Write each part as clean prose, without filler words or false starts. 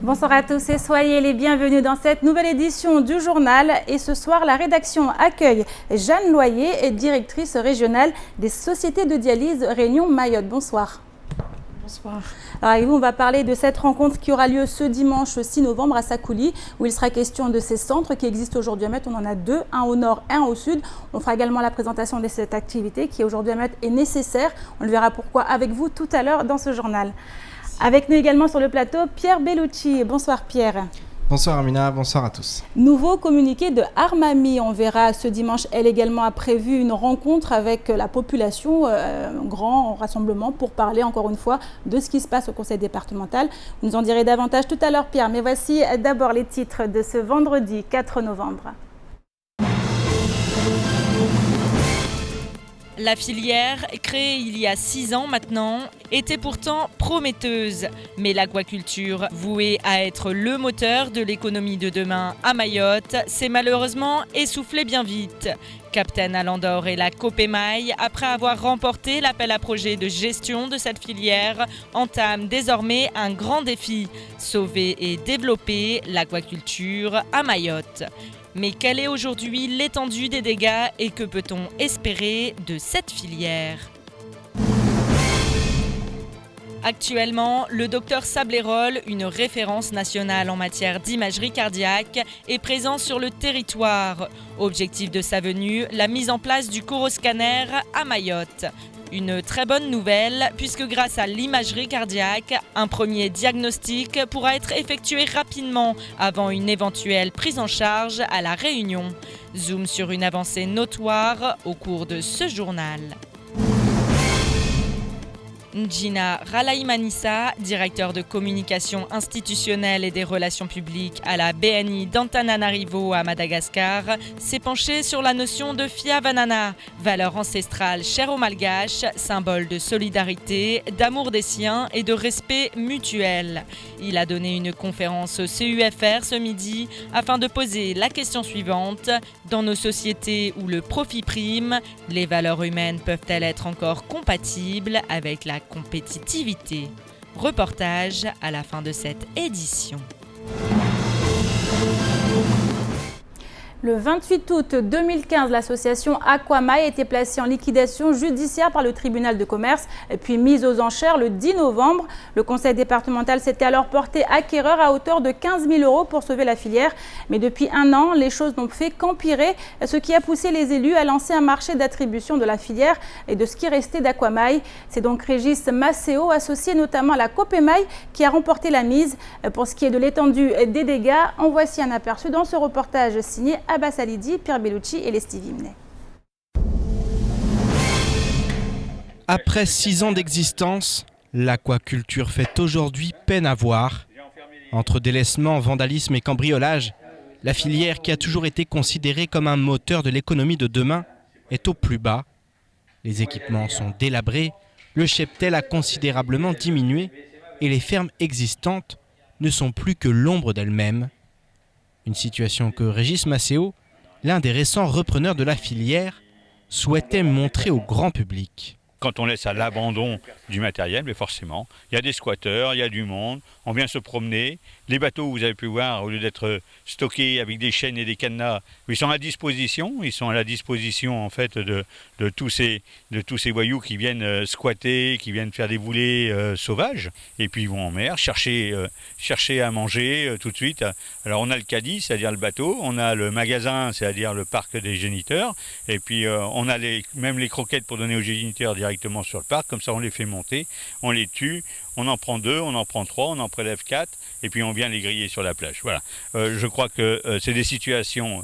Bonsoir à tous et soyez les bienvenus dans cette nouvelle édition du journal. Et ce soir, la rédaction accueille Jeanne Loyer, directrice régionale des sociétés de dialyse Réunion Mayotte. Bonsoir. Bonsoir. Alors avec vous, on va parler de cette rencontre qui aura lieu ce dimanche 6 novembre à Sakouli, où il sera question de ces centres qui existent aujourd'hui à Mayotte. On en a deux, un au nord, un au sud. On fera également la présentation de cette activité qui aujourd'hui à Mayotte est nécessaire. On le verra pourquoi avec vous tout à l'heure dans ce journal. Avec nous également sur le plateau, Pierre Bellucci. Bonsoir Pierre. Bonsoir Amina, bonsoir à tous. Nouveau communiqué de Armami. On verra ce dimanche, elle également a prévu une rencontre avec la population, un grand rassemblement pour parler encore une fois de ce qui se passe au conseil départemental. Vous nous en direz davantage tout à l'heure Pierre, mais voici d'abord les titres de ce vendredi 4 novembre. La filière, créée il y a 6 ans maintenant, était pourtant prometteuse. Mais l'aquaculture, vouée à être le moteur de l'économie de demain à Mayotte, s'est malheureusement essoufflée bien vite. Captain Alandor et la Copémaille, après avoir remporté l'appel à projet de gestion de cette filière, entament désormais un grand défi, sauver et développer l'aquaculture à Mayotte. Mais quelle est aujourd'hui l'étendue des dégâts et que peut-on espérer de cette filière ? Actuellement, le docteur Sablérol, une référence nationale en matière d'imagerie cardiaque, est présent sur le territoire. Objectif de sa venue, la mise en place du coroscanner à Mayotte. Une très bonne nouvelle, puisque grâce à l'imagerie cardiaque, un premier diagnostic pourra être effectué rapidement avant une éventuelle prise en charge à La Réunion. Zoom sur une avancée notoire au cours de ce journal. Njina Ralaimanissa, directeur de communication institutionnelle et des relations publiques à la BNI d'Antananarivo à Madagascar, s'est penché sur la notion de fiavanana, valeur ancestrale chère aux Malgaches, symbole de solidarité, d'amour des siens et de respect mutuel. Il a donné une conférence au CUFR ce midi afin de poser la question suivante. Dans nos sociétés où le profit prime, les valeurs humaines peuvent-elles être encore compatibles avec la compétitivité? Reportage à la fin de cette édition. Le 28 août 2015, l'association Aquamai a été placée en liquidation judiciaire par le tribunal de commerce et puis mise aux enchères le 10 novembre. Le conseil départemental s'était alors porté acquéreur à hauteur de 15 000 € pour sauver la filière. Mais depuis un an, les choses n'ont fait qu'empirer, ce qui a poussé les élus à lancer un marché d'attribution de la filière et de ce qui restait d'Aquamai. C'est donc Régis Maceo, associé notamment à la Copémaille, qui a remporté la mise. Pour ce qui est de l'étendue des dégâts, en voici un aperçu dans ce reportage signé Abbas Alidi, Pierre Bellucci et Leslie Vimnet. Après 6 ans d'existence, l'aquaculture fait aujourd'hui peine à voir. Entre délaissement, vandalisme et cambriolage, la filière qui a toujours été considérée comme un moteur de l'économie de demain est au plus bas. Les équipements sont délabrés, le cheptel a considérablement diminué et les fermes existantes ne sont plus que l'ombre d'elles-mêmes. Une situation que Régis Maceo, l'un des récents repreneurs de la filière, souhaitait montrer au grand public. Quand on laisse à l'abandon du matériel, mais forcément, il y a des squatteurs, il y a du monde, on vient se promener. Les bateaux, vous avez pu voir, au lieu d'être stockés avec des chaînes et des cadenas, ils sont à disposition en fait de tous ces voyous qui viennent squatter, qui viennent faire des boulets sauvages, et puis ils vont en mer chercher à manger tout de suite. Alors on a le caddie, c'est-à-dire le bateau, on a le magasin, c'est-à-dire le parc des géniteurs, et puis on a même les croquettes pour donner aux géniteurs directement sur le parc, comme ça on les fait monter, on les tue, on en prend 2, on en prend 3, on en prélève 4, et puis on vient les griller sur la plage. Voilà. Je crois que c'est des situations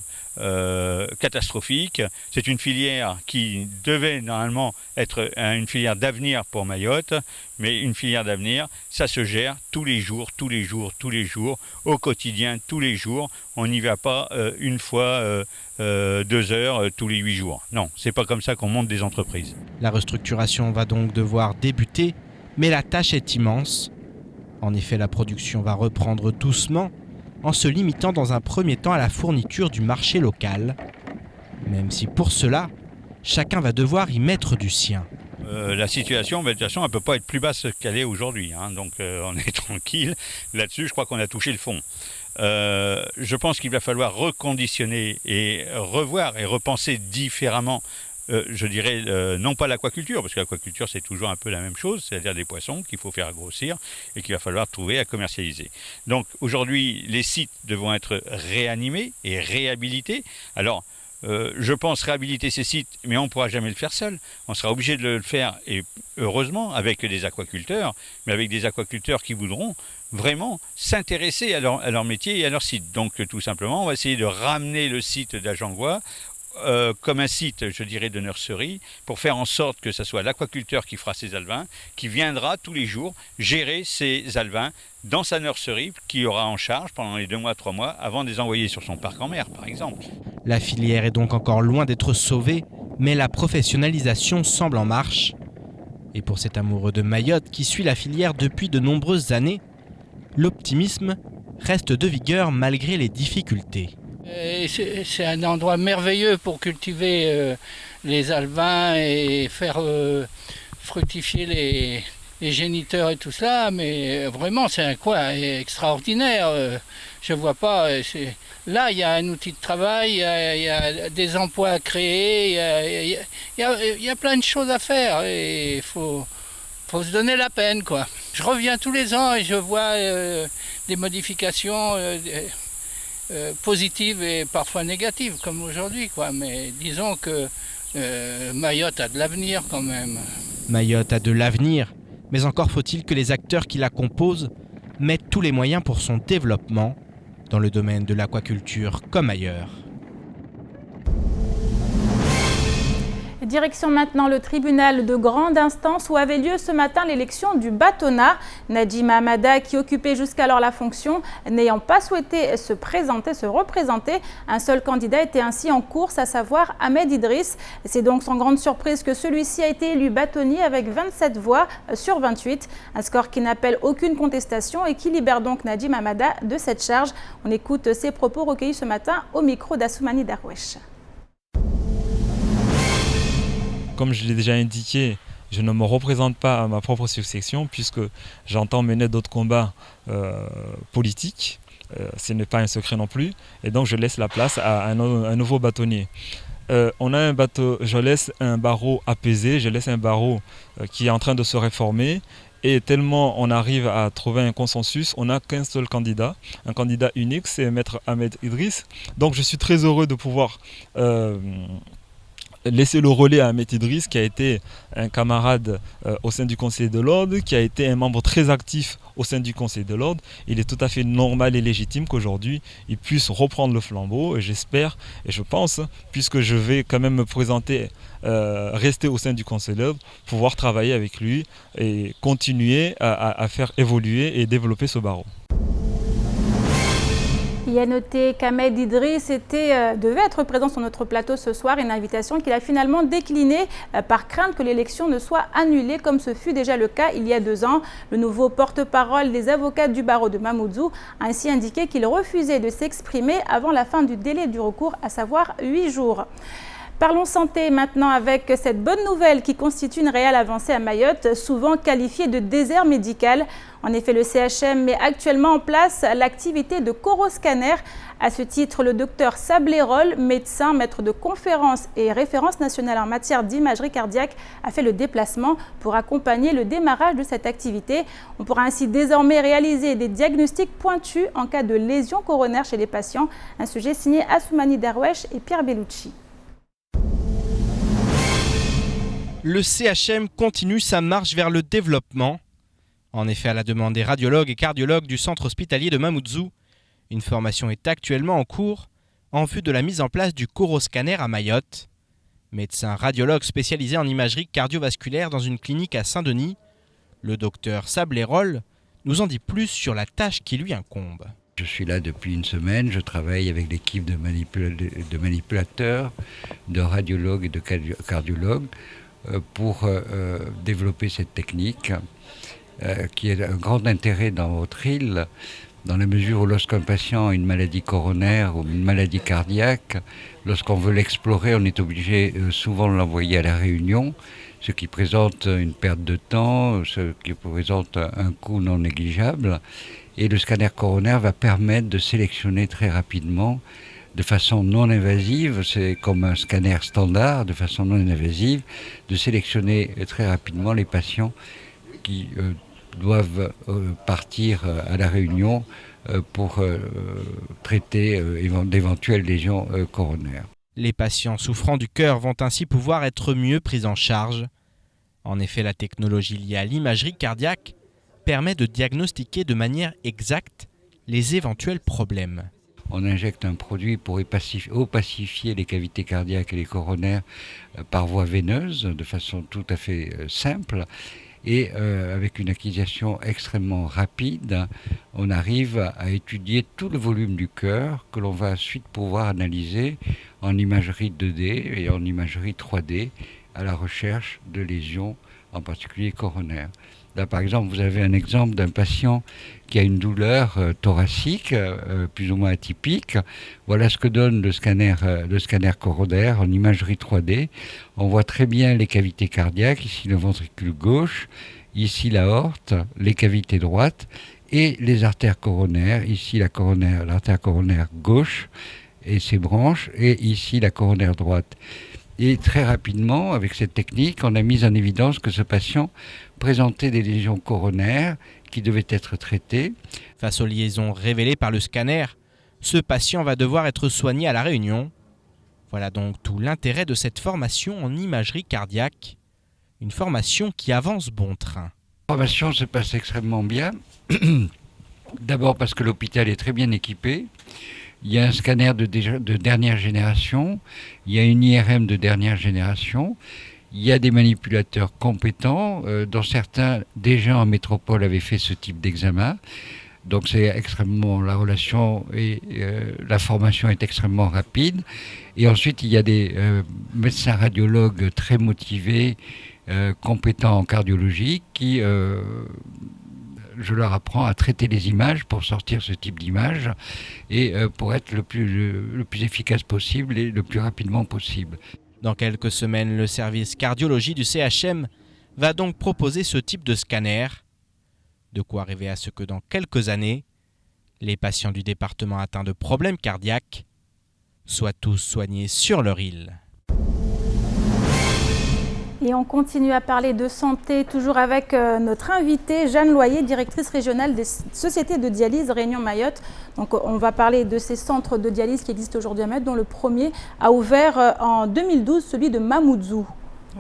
catastrophiques. C'est une filière qui devait normalement être une filière d'avenir pour Mayotte, mais une filière d'avenir, ça se gère tous les jours, au quotidien, tous les jours. On n'y va pas une fois, 2 heures, tous les 8 jours. Non, c'est pas comme ça qu'on monte des entreprises. La restructuration va donc devoir débuter, mais la tâche est immense. En effet, la production va reprendre doucement, en se limitant dans un premier temps à la fourniture du marché local. Même si pour cela, chacun va devoir y mettre du sien. La situation, de toute façon, elle ne peut pas être plus basse qu'elle est aujourd'hui. Donc on est tranquille. Là-dessus, je crois qu'on a touché le fond. Je pense qu'il va falloir reconditionner et revoir et repenser différemment, je dirais, non pas l'aquaculture, parce que l'aquaculture c'est toujours un peu la même chose, c'est-à-dire des poissons qu'il faut faire grossir et qu'il va falloir trouver à commercialiser. Donc aujourd'hui, les sites devront être réanimés et réhabilités. Alors, je pense réhabiliter ces sites, mais on ne pourra jamais le faire seul. On sera obligé de le faire, et heureusement, avec des aquaculteurs, mais avec des aquaculteurs qui voudront vraiment s'intéresser à leur métier et à leur site. Donc tout simplement, on va essayer de ramener le site d'Ajangois comme un site, je dirais, de nurserie, pour faire en sorte que ce soit l'aquaculteur qui fera ses alevins, qui viendra tous les jours gérer ses alevins dans sa nurserie, qui aura en charge pendant les 2 mois, 3 mois, avant de les envoyer sur son parc en mer, par exemple. La filière est donc encore loin d'être sauvée, mais la professionnalisation semble en marche. Et pour cet amoureux de Mayotte qui suit la filière depuis de nombreuses années, l'optimisme reste de vigueur malgré les difficultés. C'est un endroit merveilleux pour cultiver les alevins et faire fructifier les géniteurs et tout cela, mais vraiment c'est un coin extraordinaire. Je vois pas. Là, il y a un outil de travail, il y a des emplois à créer, il y a plein de choses à faire et il faut se donner la peine, quoi. Je reviens tous les ans et je vois des modifications positives et parfois négatives, comme aujourd'hui, quoi. Mais disons que Mayotte a de l'avenir quand même. Mayotte a de l'avenir, mais encore faut-il que les acteurs qui la composent mettent tous les moyens pour son développement, dans le domaine de l'aquaculture comme ailleurs. Direction maintenant le tribunal de grande instance où avait lieu ce matin l'élection du bâtonnat. Nadjim Hamada, qui occupait jusqu'alors la fonction, n'ayant pas souhaité se représenter, un seul candidat était ainsi en course, à savoir Ahmed Idriss. C'est donc sans grande surprise que celui-ci a été élu bâtonnier avec 27 voix sur 28, un score qui n'appelle aucune contestation et qui libère donc Nadjim Hamada de cette charge. On écoute ses propos recueillis ce matin au micro d'Assoumani Darwesh. Comme je l'ai déjà indiqué, je ne me représente pas à ma propre succession puisque j'entends mener d'autres combats politiques. Ce n'est pas un secret non plus. Et donc je laisse la place à un nouveau bâtonnier. Je laisse un barreau apaisé, je laisse un barreau qui est en train de se réformer. Et tellement on arrive à trouver un consensus, on n'a qu'un seul candidat, un candidat unique, c'est Maître Ahmed Idriss. Donc je suis très heureux de pouvoir laisser le relais à Ahmed Idriss, qui a été un camarade au sein du Conseil de l'Ordre, qui a été un membre très actif au sein du Conseil de l'Ordre. Il est tout à fait normal et légitime qu'aujourd'hui, il puisse reprendre le flambeau. Et j'espère, et je pense, puisque je vais quand même me présenter, rester au sein du Conseil de l'Ordre, pouvoir travailler avec lui et continuer à faire évoluer et développer ce barreau. Il y a noté qu'Ahmed Idriss devait être présent sur notre plateau ce soir, une invitation qu'il a finalement déclinée par crainte que l'élection ne soit annulée comme ce fut déjà le cas il y a 2 ans. Le nouveau porte-parole des avocats du barreau de Mamoudzou a ainsi indiqué qu'il refusait de s'exprimer avant la fin du délai du recours, à savoir 8 jours. Parlons santé maintenant avec cette bonne nouvelle qui constitue une réelle avancée à Mayotte, souvent qualifiée de désert médical. En effet, le CHM met actuellement en place l'activité de coroscanner. À ce titre, le docteur Sablérol, médecin, maître de conférences et référence nationale en matière d'imagerie cardiaque, a fait le déplacement pour accompagner le démarrage de cette activité. On pourra ainsi désormais réaliser des diagnostics pointus en cas de lésion coronaire chez les patients. Un sujet signé Assoumani Darwesh et Pierre Bellucci. Le CHM continue sa marche vers le développement. En effet, à la demande des radiologues et cardiologues du centre hospitalier de Mamoudzou, une formation est actuellement en cours en vue de la mise en place du coroscanner à Mayotte. Médecin radiologue spécialisé en imagerie cardiovasculaire dans une clinique à Saint-Denis, le docteur Sablérol nous en dit plus sur la tâche qui lui incombe. Je suis là depuis une semaine, je travaille avec l'équipe de manipulateurs, de radiologues et de cardiologues pour développer cette technique qui est un grand intérêt dans votre île, dans la mesure où lorsqu'un patient a une maladie coronaire ou une maladie cardiaque, lorsqu'on veut l'explorer, on est obligé souvent de l'envoyer à La Réunion, ce qui présente une perte de temps, ce qui présente un coût non négligeable. Et le scanner coronaire va permettre de sélectionner très rapidement, de façon non invasive, c'est comme un scanner standard, de façon non invasive, de sélectionner très rapidement les patients qui doivent partir à La Réunion pour traiter d'éventuelles lésions coronaires. Les patients souffrant du cœur vont ainsi pouvoir être mieux pris en charge. En effet, la technologie liée à l'imagerie cardiaque permet de diagnostiquer de manière exacte les éventuels problèmes. On injecte un produit pour opacifier les cavités cardiaques et les coronaires par voie veineuse, de façon tout à fait simple. Et avec une acquisition extrêmement rapide, on arrive à étudier tout le volume du cœur que l'on va ensuite pouvoir analyser en imagerie 2D et en imagerie 3D à la recherche de lésions, en particulier coronaires. Là, par exemple, vous avez un exemple d'un patient qui a une douleur thoracique, plus ou moins atypique. Voilà ce que donne le scanner coronaire en imagerie 3D. On voit très bien les cavités cardiaques, ici le ventricule gauche, ici l'aorte, les cavités droites et les artères coronaires, ici l'artère coronaire gauche et ses branches, et ici la coronaire droite. Et très rapidement, avec cette technique, on a mis en évidence que ce patient présentait des lésions coronaires qui devaient être traitées. Face aux liaisons révélées par le scanner, ce patient va devoir être soigné à La Réunion. Voilà donc tout l'intérêt de cette formation en imagerie cardiaque. Une formation qui avance bon train. La formation se passe extrêmement bien. D'abord parce que l'hôpital est très bien équipé. Il y a un scanner de dernière génération, il y a une IRM de dernière génération, il y a des manipulateurs compétents, dont certains déjà en métropole avaient fait ce type d'examen. Donc c'est extrêmement, la relation et la formation est extrêmement rapide. Et ensuite il y a des médecins radiologues très motivés, compétents en cardiologie qui... je leur apprends à traiter les images pour sortir ce type d'image et pour être le plus efficace possible et le plus rapidement possible. Dans quelques semaines, le service cardiologie du CHM va donc proposer ce type de scanner. De quoi arriver à ce que dans quelques années, les patients du département atteints de problèmes cardiaques soient tous soignés sur leur île. Et on continue à parler de santé, toujours avec notre invitée Jeanne Loyer, directrice régionale des sociétés de dialyse Réunion Mayotte. Donc on va parler de ces centres de dialyse qui existent aujourd'hui à Mayotte, dont le premier a ouvert en 2012, celui de Mamoudzou.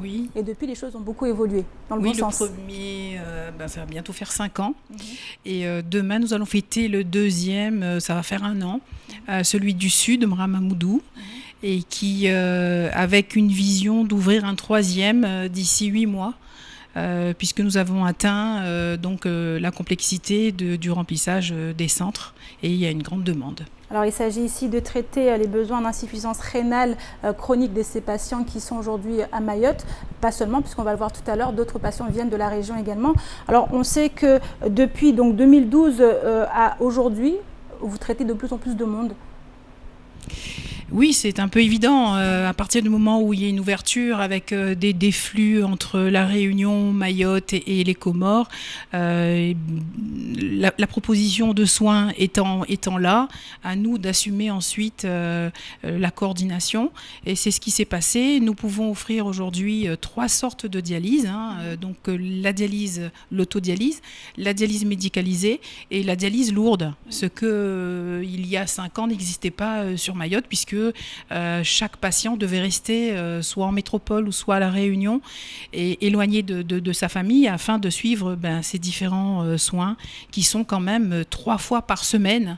Oui. Et depuis, les choses ont beaucoup évolué dans le bon sens. Oui, le premier, ça va bientôt faire 5 ans. Et demain, nous allons fêter le deuxième, ça va faire 1 an, celui du Sud, Mramamoudou. Et qui, avec une vision d'ouvrir un 3e d'ici 8 mois, puisque nous avons atteint la complexité du remplissage des centres et il y a une grande demande. Alors il s'agit ici de traiter les besoins d'insuffisance rénale chronique de ces patients qui sont aujourd'hui à Mayotte, pas seulement, puisqu'on va le voir tout à l'heure, d'autres patients viennent de la région également. Alors on sait que depuis 2012 à aujourd'hui, vous traitez de plus en plus de monde. Oui, c'est un peu évident. À partir du moment où il y a une ouverture avec des flux entre la Réunion, Mayotte et les Comores, la proposition de soins étant là, à nous d'assumer ensuite la coordination. Et c'est ce qui s'est passé. Nous pouvons offrir aujourd'hui 3 sortes de dialyse. Donc la dialyse, l'autodialyse, la dialyse médicalisée et la dialyse lourde. Ce que il y a 5 ans n'existait pas sur Mayotte, puisque chaque patient devait rester soit en métropole ou soit à la Réunion et éloigné de sa famille afin de suivre ces différents soins qui sont quand même 3 fois par semaine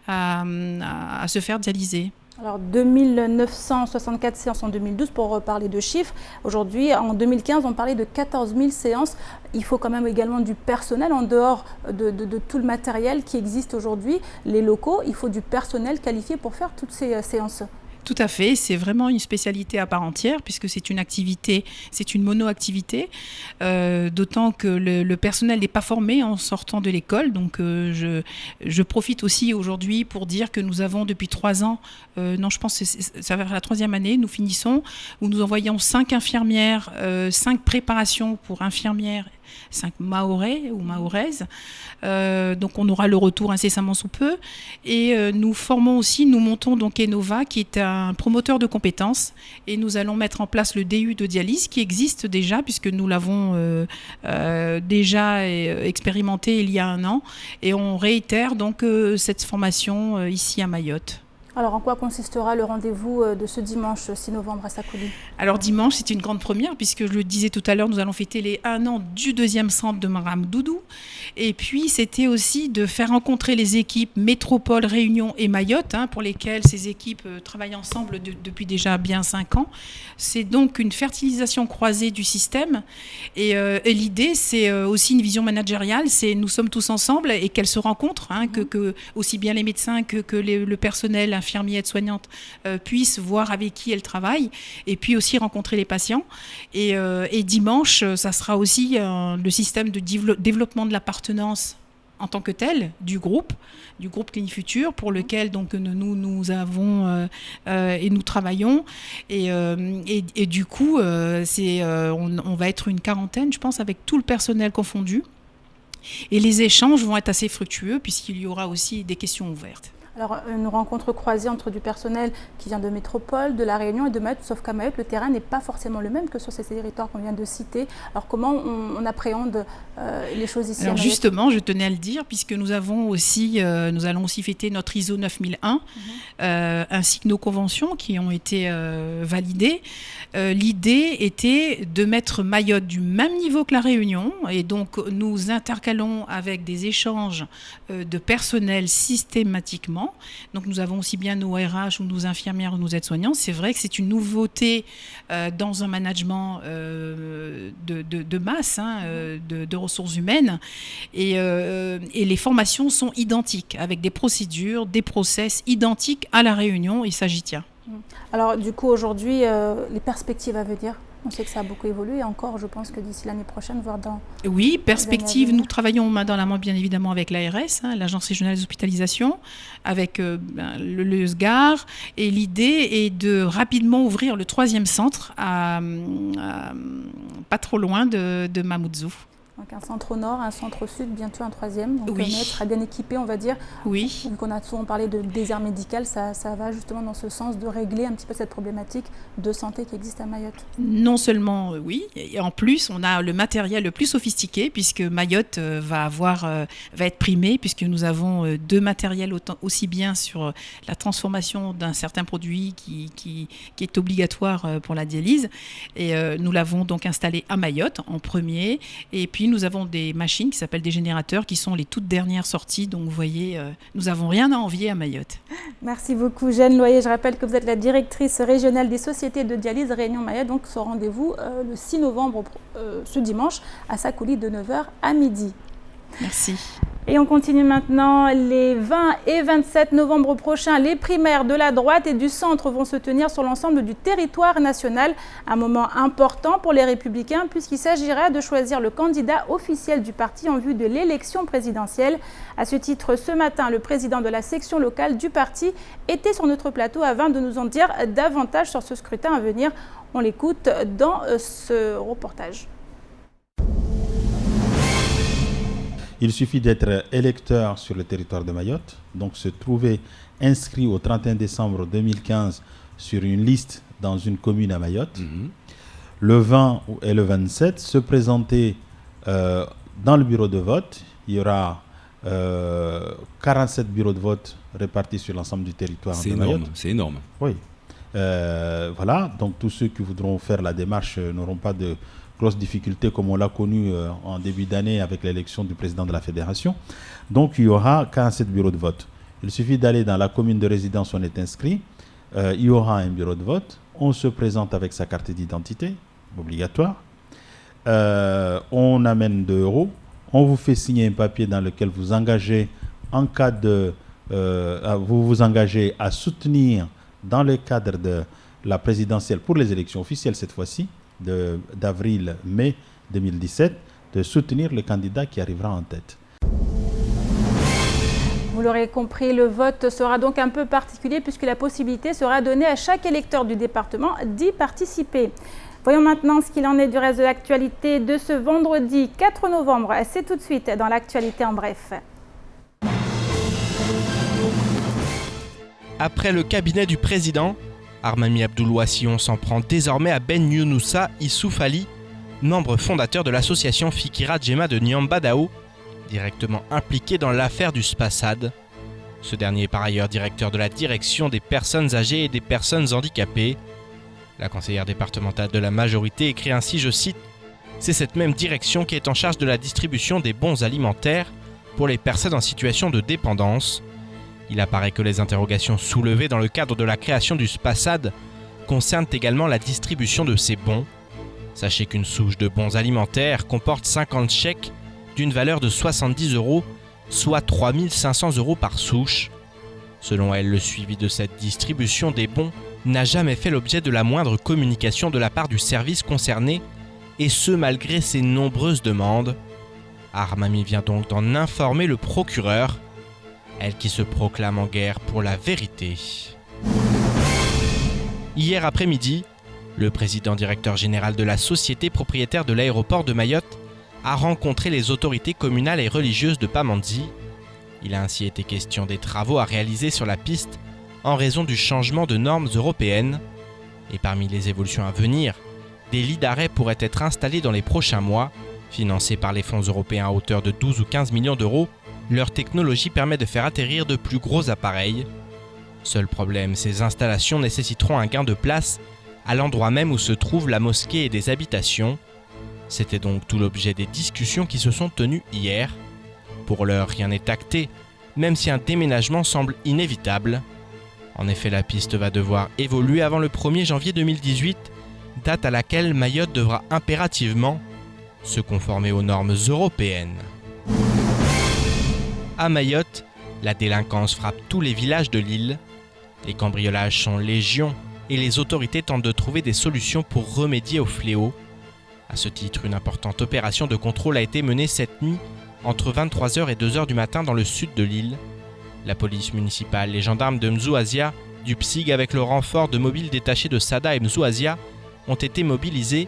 à se faire dialyser. Alors 2964 séances en 2012 pour reparler de chiffres. Aujourd'hui, en 2015, on parlait de 14 000 séances. Il faut quand même également du personnel en dehors de tout le matériel qui existe aujourd'hui, les locaux. Il faut du personnel qualifié pour faire toutes ces séances. Tout à fait, c'est vraiment une spécialité à part entière puisque c'est une activité, c'est une mono-activité, d'autant que le personnel n'est pas formé en sortant de l'école. Donc je profite aussi aujourd'hui pour dire que nous avons depuis 3 ans, non je pense que ça va faire la 3e année, nous finissons, où nous envoyons 5 infirmières, 5 préparations pour infirmières, 5 mahorais ou mahoraises. Donc on aura le retour incessamment sous peu. Et nous formons aussi, nous montons donc Enova qui est un promoteur de compétences et nous allons mettre en place le DU de dialyse qui existe déjà puisque nous l'avons déjà expérimenté il y a 1 an et on réitère donc cette formation ici à Mayotte. Alors, en quoi consistera le rendez-vous de ce dimanche 6 novembre à Sakouli ? Alors, dimanche, c'est une grande première, puisque je le disais tout à l'heure, nous allons fêter les 1 an du 2e centre de Maram Doudou. Et puis, c'était aussi de faire rencontrer les équipes Métropole, Réunion et Mayotte, pour lesquelles ces équipes travaillent ensemble depuis déjà bien 5 ans. C'est donc une fertilisation croisée du système. Et l'idée, c'est aussi une vision managériale, c'est nous sommes tous ensemble et qu'elles se rencontrent, que aussi bien les médecins que le personnel infirmiers, aides-soignantes puissent voir avec qui elles travaillent et puis aussi rencontrer les patients. Et dimanche, ça sera aussi le système de développement de l'appartenance en tant que tel du groupe Clini Futur pour lequel donc nous avons et nous travaillons et du coup on va être une 40aine je pense avec tout le personnel confondu et les échanges vont être assez fructueux puisqu'il y aura aussi des questions ouvertes. Alors, une rencontre croisée entre du personnel qui vient de Métropole, de La Réunion et de Mayotte, sauf qu'à Mayotte, le terrain n'est pas forcément le même que sur ces territoires qu'on vient de citer. Alors, comment on appréhende les choses ici à Mayotte ? Justement, je tenais à le dire, puisque nous allons aussi fêter notre ISO 9001, ainsi que nos conventions qui ont été validées. L'idée était de mettre Mayotte du même niveau que La Réunion, et donc nous intercalons avec des échanges de personnel systématiquement. Donc nous avons aussi bien nos RH ou nos infirmières ou nos aides-soignants. C'est vrai que c'est une nouveauté dans un management de masse, de ressources humaines. Et les formations sont identiques, avec des procédures, des process identiques à La Réunion, et ça j'y tiens. Alors du coup aujourd'hui, les perspectives à venir ? On sait que ça a beaucoup évolué et encore, je pense que d'ici l'année prochaine, voire dans... Oui, perspective, nous travaillons main dans la main bien évidemment avec l'ARS, l'Agence régionale des hospitalisations, avec le SGAR. Et l'idée est de rapidement ouvrir le 3e centre, pas trop loin de Mamoudzou. Donc un centre au nord, un centre au sud, bientôt un 3e. Donc oui. Mayotte sera bien équipé, on va dire. Oui. Donc on a souvent parlé de désert médical, ça va justement dans ce sens de régler un petit peu cette problématique de santé qui existe à Mayotte. Non seulement oui, et en plus on a le matériel le plus sophistiqué puisque Mayotte va être primée puisque nous avons 2 matériels aussi bien sur la transformation d'un certain produit qui est obligatoire pour la dialyse. Et nous l'avons donc installé à Mayotte en premier. Et puis nous avons des machines qui s'appellent des générateurs qui sont les toutes dernières sorties. Donc vous voyez, nous n'avons rien à envier à Mayotte. Merci beaucoup Jeanne Loyer. Je rappelle que vous êtes la directrice régionale des sociétés de dialyse Réunion Mayotte. Donc ce rendez-vous le 6 novembre, ce dimanche, à Sakouli de 9h à midi. Merci. Et on continue maintenant. Les 20 et 27 novembre prochains, les primaires de la droite et du centre vont se tenir sur l'ensemble du territoire national. Un moment important pour les Républicains puisqu'il s'agira de choisir le candidat officiel du parti en vue de l'élection présidentielle. À ce titre, ce matin, le président de la section locale du parti était sur notre plateau afin de nous en dire davantage sur ce scrutin à venir. On l'écoute dans ce reportage. Il suffit d'être électeur sur le territoire de Mayotte, donc se trouver inscrit au 31 décembre 2015 sur une liste dans une commune à Mayotte. Le 20 et le 27, se présenter dans le bureau de vote. Il y aura 47 bureaux de vote répartis sur l'ensemble du territoire de Mayotte. C'est énorme. Oui. Voilà, donc tous ceux qui voudront faire la démarche n'auront pas de grosses difficultés comme on l'a connu en début d'année avec l'élection du président de la fédération. Donc il y aura 47 bureaux de vote. Il suffit d'aller dans la commune de résidence où on est inscrit. Il y aura un bureau de vote. On se présente avec sa carte d'identité, obligatoire. On amène 2 €. On vous fait signer un papier dans lequel vous engagez, en cas de... vous vous engagez à soutenir dans le cadre de la présidentielle pour les élections officielles cette fois-ci, d'avril-mai 2017, de soutenir le candidat qui arrivera en tête. Vous l'aurez compris, le vote sera donc un peu particulier puisque la possibilité sera donnée à chaque électeur du département d'y participer. Voyons maintenant ce qu'il en est du reste de l'actualité de ce vendredi 4 novembre. C'est tout de suite dans l'actualité en bref. Après le cabinet du président, Armami Abdoulouassillon s'en prend désormais à Ben Younoussa Issouf Ali, membre fondateur de l'association Fikira Djema de Nyambadao, directement impliqué dans l'affaire du Spassad. Ce dernier est par ailleurs directeur de la direction des personnes âgées et des personnes handicapées. La conseillère départementale de la majorité écrit ainsi, je cite, « C'est cette même direction qui est en charge de la distribution des bons alimentaires pour les personnes en situation de dépendance. » Il apparaît que les interrogations soulevées dans le cadre de la création du Spassad concernent également la distribution de ces bons. Sachez qu'une souche de bons alimentaires comporte 50 chèques d'une valeur de 70 €, soit 3 500 € par souche. Selon elle, le suivi de cette distribution des bons n'a jamais fait l'objet de la moindre communication de la part du service concerné, et ce malgré ses nombreuses demandes. Armami vient donc d'en informer le procureur, elle qui se proclame en guerre pour la vérité. Hier après-midi, le président directeur général de la société propriétaire de l'aéroport de Mayotte a rencontré les autorités communales et religieuses de Pamandzi. Il a ainsi été question des travaux à réaliser sur la piste en raison du changement de normes européennes. Et parmi les évolutions à venir, des lits d'arrêt pourraient être installés dans les prochains mois, financés par les fonds européens à hauteur de 12 ou 15 millions d'euros. Leur technologie permet de faire atterrir de plus gros appareils. Seul problème, ces installations nécessiteront un gain de place à l'endroit même où se trouve la mosquée et des habitations. C'était donc tout l'objet des discussions qui se sont tenues hier. Pour l'heure, rien n'est acté, même si un déménagement semble inévitable. En effet, la piste va devoir évoluer avant le 1er janvier 2018, date à laquelle Mayotte devra impérativement se conformer aux normes européennes. À Mayotte, la délinquance frappe tous les villages de l'île. Les cambriolages sont légion et les autorités tentent de trouver des solutions pour remédier au fléau. À ce titre, une importante opération de contrôle a été menée cette nuit entre 23h et 2h du matin dans le sud de l'île. La police municipale, les gendarmes de Mzouazia, du PSIG avec le renfort de mobiles détachés de Sada et Mzouazia ont été mobilisés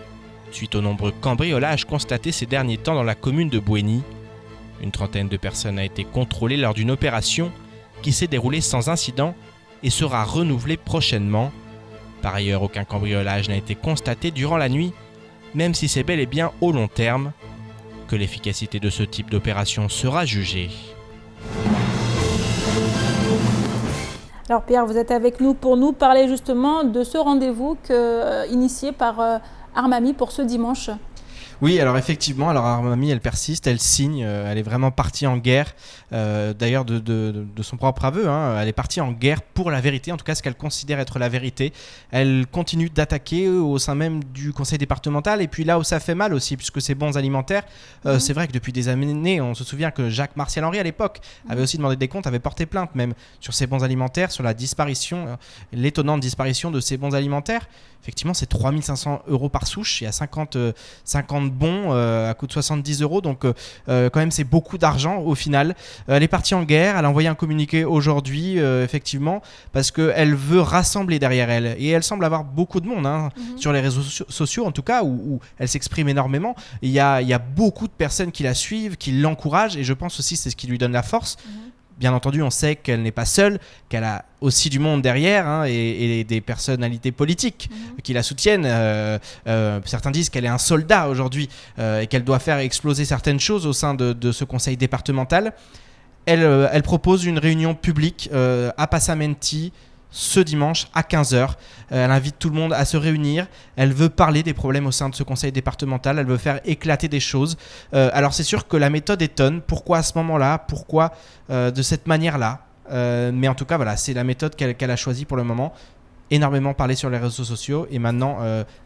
suite aux nombreux cambriolages constatés ces derniers temps dans la commune de Bouéni. Une trentaine de personnes a été contrôlée lors d'une opération qui s'est déroulée sans incident et sera renouvelée prochainement. Par ailleurs, aucun cambriolage n'a été constaté durant la nuit, même si c'est bel et bien au long terme que l'efficacité de ce type d'opération sera jugée. Alors Pierre, vous êtes avec nous pour nous parler justement de ce rendez-vous initié par Armami pour ce dimanche. Oui, alors effectivement, Armami, elle persiste, elle signe, elle est vraiment partie en guerre, d'ailleurs de son propre aveu, elle est partie en guerre pour la vérité, en tout cas ce qu'elle considère être la vérité. Elle continue d'attaquer au sein même du conseil départemental, et puis là où ça fait mal aussi, puisque ces bons alimentaires, c'est vrai que depuis des années, on se souvient que Jacques Martial Henry à l'époque avait aussi demandé des comptes, avait porté plainte même sur ces bons alimentaires, sur la disparition, l'étonnante disparition de ces bons alimentaires. Effectivement, c'est 3 500 € par souche. Il y a 50 bons à coût de 70 €. Donc, quand même, c'est beaucoup d'argent au final. Elle est partie en guerre. Elle a envoyé un communiqué aujourd'hui, effectivement, parce qu'elle veut rassembler derrière elle. Et elle semble avoir beaucoup de monde sur les réseaux sociaux, en tout cas, où elle s'exprime énormément. Il y a beaucoup de personnes qui la suivent, qui l'encouragent. Et je pense aussi que c'est ce qui lui donne la force. Bien entendu, on sait qu'elle n'est pas seule, qu'elle a aussi du monde derrière et des personnalités politiques qui la soutiennent. Certains disent qu'elle est un soldat aujourd'hui et qu'elle doit faire exploser certaines choses au sein de ce conseil départemental. Elle propose une réunion publique à Passamenti ce dimanche à 15h. Elle invite tout le monde à se réunir. Elle veut parler des problèmes au sein de ce conseil départemental. Elle veut faire éclater des choses. Alors c'est sûr que la méthode étonne. Pourquoi à ce moment-là ? Pourquoi de cette manière-là ? Mais en tout cas, voilà, c'est la méthode qu'elle a choisie pour le moment. Énormément parler sur les réseaux sociaux et maintenant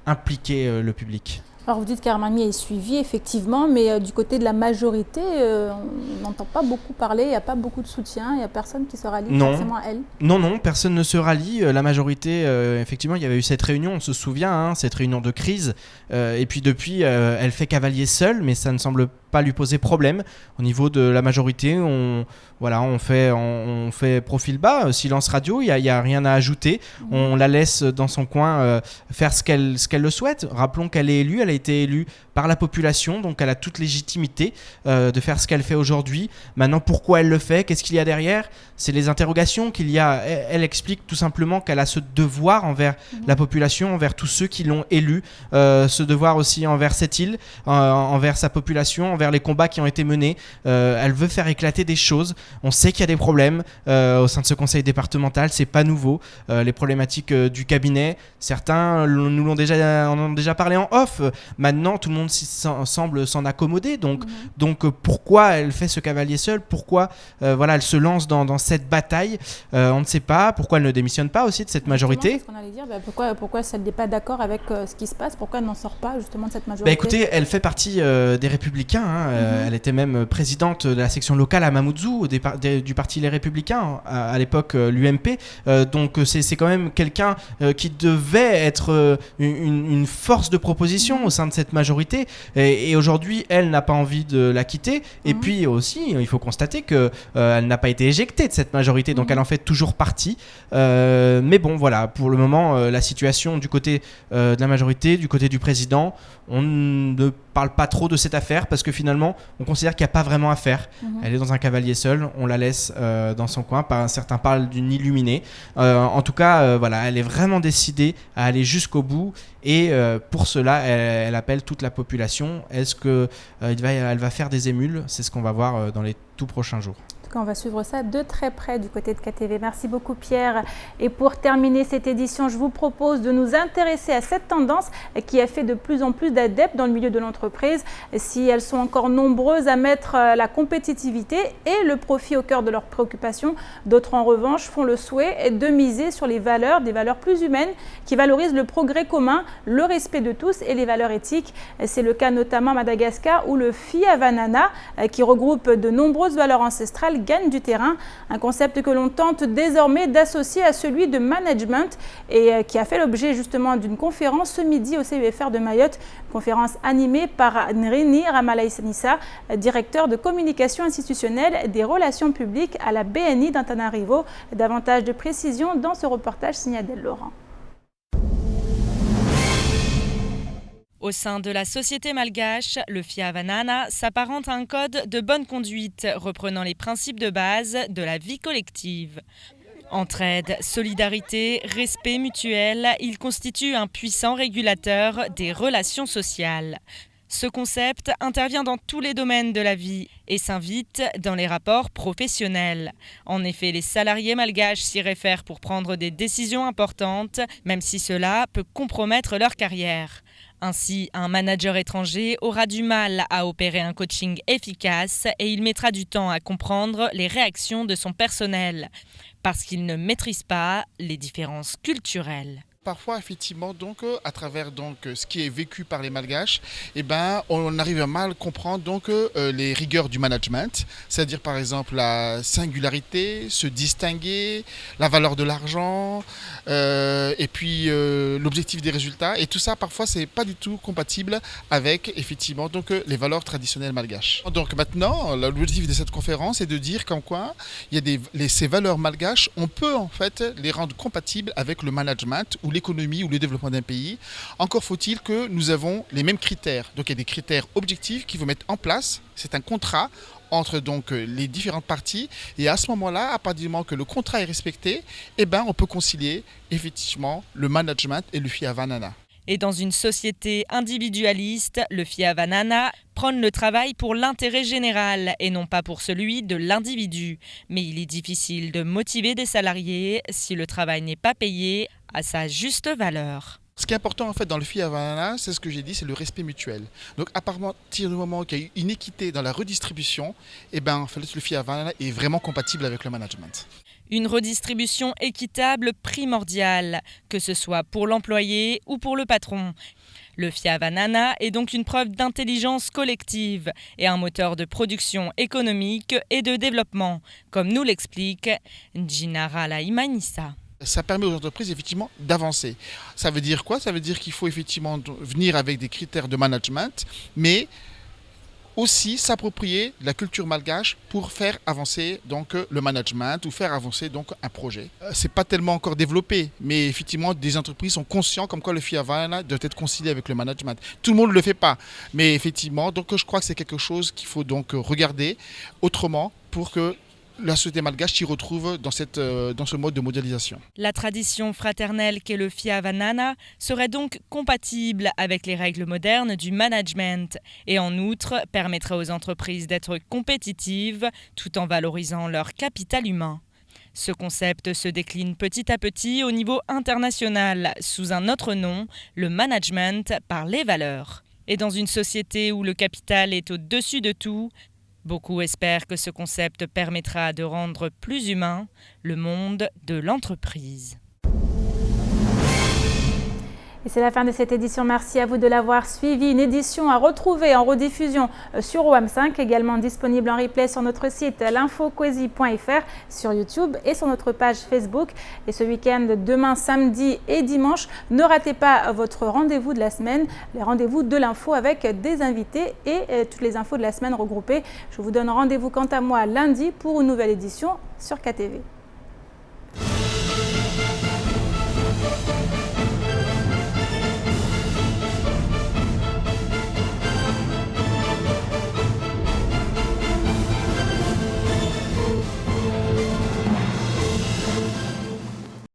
impliquer le public. Alors vous dites qu'Armani est suivi, effectivement, mais du côté de la majorité, on n'entend pas beaucoup parler, il n'y a pas beaucoup de soutien, il n'y a personne qui se rallie forcément à elle. Non, personne ne se rallie. La majorité, effectivement, il y avait eu cette réunion, on se souvient, cette réunion de crise. Et puis depuis, elle fait cavalier seule, mais ça ne semble pas lui poser problème. Au niveau de la majorité, on fait profil bas, silence radio, il n'y a rien à ajouter. On la laisse dans son coin faire ce qu'elle le souhaite. Rappelons qu'elle est élue, elle a été élue par la population, donc elle a toute légitimité de faire ce qu'elle fait aujourd'hui. Maintenant, pourquoi elle le fait? Qu'est-ce qu'il y a derrière? C'est les interrogations qu'il y a. Elle explique tout simplement qu'elle a ce devoir envers la population, envers tous ceux qui l'ont élue, ce devoir aussi envers cette île, envers sa population, envers les combats qui ont été menés. Elle veut faire éclater des choses. On sait qu'il y a des problèmes au sein de ce conseil départemental, c'est pas nouveau. Les problématiques du cabinet, certains nous l'ont déjà parlé en off. Maintenant, tout le monde semble s'en accommoder. Donc pourquoi elle fait ce cavalier seul? Pourquoi elle se lance dans cette bataille? On ne sait pas. Pourquoi elle ne démissionne pas aussi de cette majorité? C'est ce qu'on allait dire. Pourquoi elle n'est pas d'accord avec ce qui se passe? Pourquoi elle n'en sort pas justement de cette majorité? Écoutez, elle fait partie des Républicains. Elle était même présidente de la section locale à Mamoudzou, du parti Les Républicains, à l'époque l'UMP. Donc c'est quand même quelqu'un qui devait être une force de proposition au sein de cette majorité. Et aujourd'hui, elle n'a pas envie de la quitter. Et puis aussi, il faut constater qu'elle n'a pas été éjectée de cette majorité. Donc elle en fait toujours partie. Mais bon, voilà, pour le moment, la situation du côté de la majorité, du côté du président, on ne parle pas trop de cette affaire parce que finalement, on considère qu'il n'y a pas vraiment à faire. Elle est dans un cavalier seul, on la laisse dans son coin. Certains parlent d'une illuminée. En tout cas, elle est vraiment décidée à aller jusqu'au bout et pour cela, elle appelle toute la population. Est-ce qu'elle va faire des émules? C'est ce qu'on va voir dans les tout prochains jours. On va suivre ça de très près du côté de KTV. Merci beaucoup Pierre. Et pour terminer cette édition, je vous propose de nous intéresser à cette tendance qui a fait de plus en plus d'adeptes dans le milieu de l'entreprise. Si elles sont encore nombreuses à mettre la compétitivité et le profit au cœur de leurs préoccupations, d'autres en revanche font le souhait de miser sur les valeurs, des valeurs plus humaines qui valorisent le progrès commun, le respect de tous et les valeurs éthiques. C'est le cas notamment à Madagascar où le Fiavanana, qui regroupe de nombreuses valeurs ancestrales, gagne du terrain, un concept que l'on tente désormais d'associer à celui de management et qui a fait l'objet justement d'une conférence ce midi au CEFR de Mayotte, conférence animée par Nrini Ramalaïsanissa, directeur de communication institutionnelle des relations publiques à la BNI d'Antananarivo. Davantage de précisions dans ce reportage signé Adèle Laurent. Au sein de la société malgache, le Fiavanana s'apparente à un code de bonne conduite reprenant les principes de base de la vie collective. Entraide, solidarité, respect mutuel, il constitue un puissant régulateur des relations sociales. Ce concept intervient dans tous les domaines de la vie et s'invite dans les rapports professionnels. En effet, les salariés malgaches s'y réfèrent pour prendre des décisions importantes, même si cela peut compromettre leur carrière. Ainsi, un manager étranger aura du mal à opérer un coaching efficace et il mettra du temps à comprendre les réactions de son personnel, parce qu'il ne maîtrise pas les différences culturelles. Parfois, effectivement, à travers ce qui est vécu par les Malgaches, on arrive à mal comprendre les rigueurs du management, c'est-à-dire par exemple la singularité, se distinguer, la valeur de l'argent, et puis l'objectif des résultats. Et tout ça, parfois, c'est pas du tout compatible avec effectivement les valeurs traditionnelles malgaches. Donc maintenant, l'objectif de cette conférence est de dire qu'en quoi il y a ces valeurs malgaches, on peut en fait les rendre compatibles avec le management ou l'économie ou le développement d'un pays. Encore faut-il que nous avons les mêmes critères. Donc il y a des critères objectifs qu'il faut mettre en place. C'est un contrat entre les différentes parties et à ce moment-là, à partir du moment que le contrat est respecté, on peut concilier effectivement le management et le Fiavanana. Et dans une société individualiste, le Fiavanana prône le travail pour l'intérêt général et non pas pour celui de l'individu. Mais il est difficile de motiver des salariés si le travail n'est pas payé à sa juste valeur. Ce qui est important en fait dans le Fiavanana, c'est ce que j'ai dit, c'est le respect mutuel. Donc à partir du moment qu'il y a eu une équité dans la redistribution, en fait, le Fiavanana est vraiment compatible avec le management. Une redistribution équitable primordiale, que ce soit pour l'employé ou pour le patron. Le Fiavanana est donc une preuve d'intelligence collective et un moteur de production économique et de développement, comme nous l'explique Njina Ralayi Manissa. Ça permet aux entreprises effectivement d'avancer. Ça veut dire quoi? Ça veut dire qu'il faut effectivement venir avec des critères de management, mais aussi s'approprier la culture malgache pour faire avancer donc le management ou faire avancer donc un projet. C'est pas tellement encore développé, mais effectivement des entreprises sont conscients comme quoi le Fiavanana doit être concilié avec le management. Tout le monde ne le fait pas, mais effectivement donc je crois que c'est quelque chose qu'il faut donc regarder autrement pour que la société malgache s'y retrouve dans ce mode de modélisation. La tradition fraternelle qu'est le Fiavanana serait donc compatible avec les règles modernes du management et en outre permettrait aux entreprises d'être compétitives tout en valorisant leur capital humain. Ce concept se décline petit à petit au niveau international sous un autre nom, le management par les valeurs. Et dans une société où le capital est au-dessus de tout, beaucoup espèrent que ce concept permettra de rendre plus humain le monde de l'entreprise. Et c'est la fin de cette édition. Merci à vous de l'avoir suivi. Une édition à retrouver en rediffusion sur OAM5, également disponible en replay sur notre site l'infoquesi.fr, sur YouTube et sur notre page Facebook. Et ce week-end, demain, samedi et dimanche, ne ratez pas votre rendez-vous de la semaine, les rendez-vous de l'info avec des invités et toutes les infos de la semaine regroupées. Je vous donne rendez-vous quant à moi lundi pour une nouvelle édition sur KTV.